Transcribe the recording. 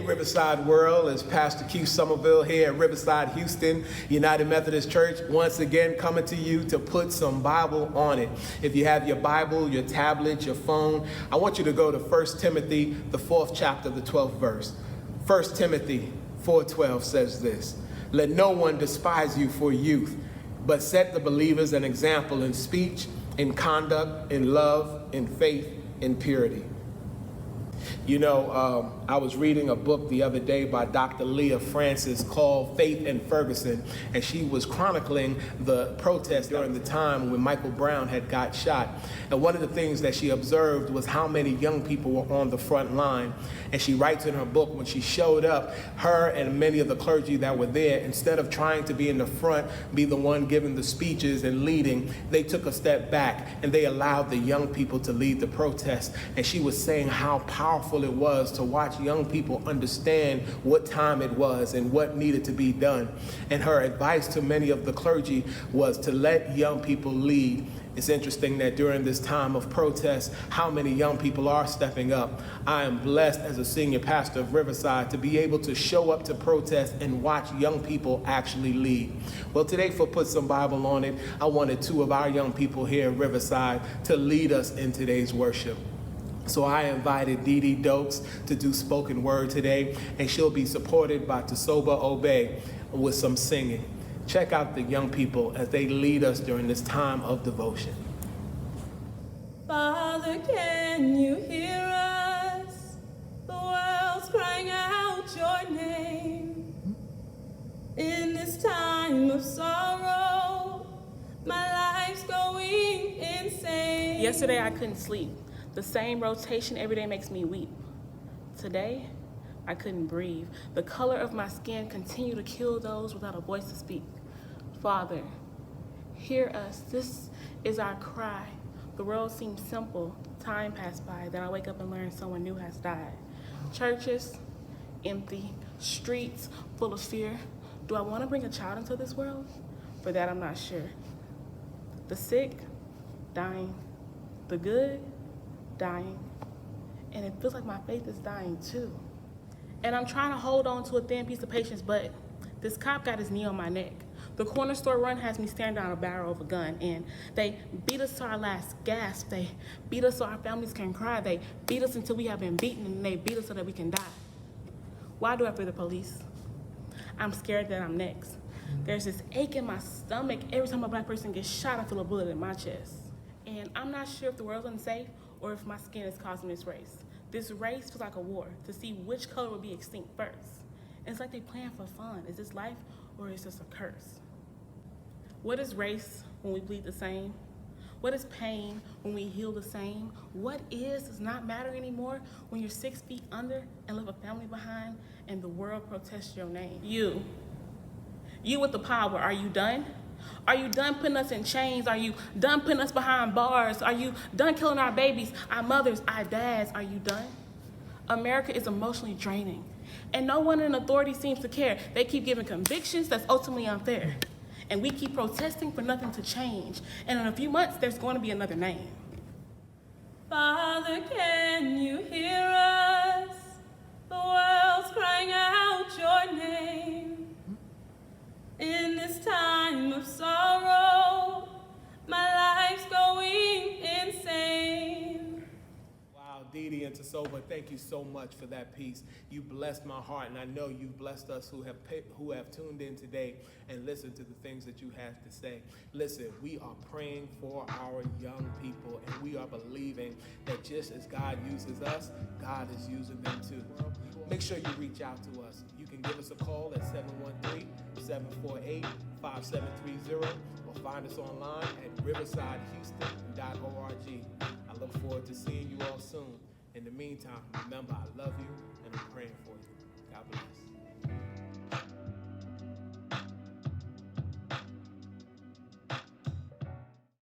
Riverside world, it's Pastor Q Somerville here at Riverside, Houston, United Methodist Church, once again coming to you to put some Bible on it. If you have your Bible, your tablet, your phone, I want you to go to 1 Timothy, the 4th chapter, the 12th verse. 1 Timothy 4:12 says this, "Let no one despise you for youth, but set the believers an example in speech, in conduct, in love, in faith, in purity." You know, I was reading a book the other day by Dr. Leah Francis called Faith in Ferguson, and she was chronicling the protest during the time when Michael Brown had got shot. And one of the things that she observed was how many young people were on the front line. And she writes in her book, when she showed up, her and many of the clergy that were there, instead of trying to be in the front, be the one giving the speeches and leading, they took a step back and they allowed the young people to lead the protest. And she was saying how powerful it was to watch young people understand what time it was and what needed to be done. And her advice to many of the clergy was to let young people lead. It's interesting that during this time of protest, how many young people are stepping up. I am blessed as a senior pastor of Riverside to be able to show up to protest and watch young people actually lead. Well, today for Put Some Bible on It, I wanted two of our young people here in Riverside to lead us in today's worship. So I invited Dee Dee Dokes to do spoken word today, and she'll be supported by Tasoba Obey with some singing. Check out the young people as they lead us during this time of devotion. Father, can you hear us? The world's crying out your name. In this time of sorrow, my life's going insane. Yesterday I couldn't sleep. The same rotation every day makes me weep. Today, I couldn't breathe. The color of my skin continued to kill those without a voice to speak. Father, hear us. This is our cry. The world seems simple. Time passed by. Then I wake up and learn someone new has died. Churches, empty. Streets, full of fear. Do I want to bring a child into this world? For that, I'm not sure. The sick, dying. The good, dying. And it feels like my faith is dying too. And I'm trying to hold on to a thin piece of patience, but this cop got his knee on my neck. The corner store run has me staring down a barrel of a gun, and they beat us to our last gasp. They beat us so our families can cry. They beat us until we have been beaten, and they beat us so that we can die. Why do I fear the police? I'm scared that I'm next. There's this ache in my stomach. Every time a black person gets shot, I feel a bullet in my chest. And I'm not sure if the world's unsafe or if my skin is causing this race. This race feels like a war to see which color will be extinct first. And it's like they plan for fun. Is this life or is this a curse? What is race when we bleed the same? What is pain when we heal the same? What does not matter anymore when you're 6 feet under and leave a family behind and the world protests your name? You with the power, are you done? Are you done putting us in chains? Are you done putting us behind bars? Are you done killing our babies, our mothers, our dads? Are you done? America is emotionally draining, and no one in authority seems to care. They keep giving convictions that's ultimately unfair, and we keep protesting for nothing to change. And in a few months, there's going to be another name. Father, can you hear us? The world's crying out your name. In this time of sorrow, my life's going insane. Wow, Dee Dee and Tasoba, thank you so much for that piece. You blessed my heart, and I know you've blessed us who have tuned in today and listened to the things that you have to say. Listen, we are praying for our young people, and we are believing that just as God uses us, God is using them too. Make sure you reach out to us. You can give us a call at 713-748-5730 or find us online at riversidehouston.org. I look forward to seeing you all soon. In the meantime, remember, I love you and I'm praying for you. God bless.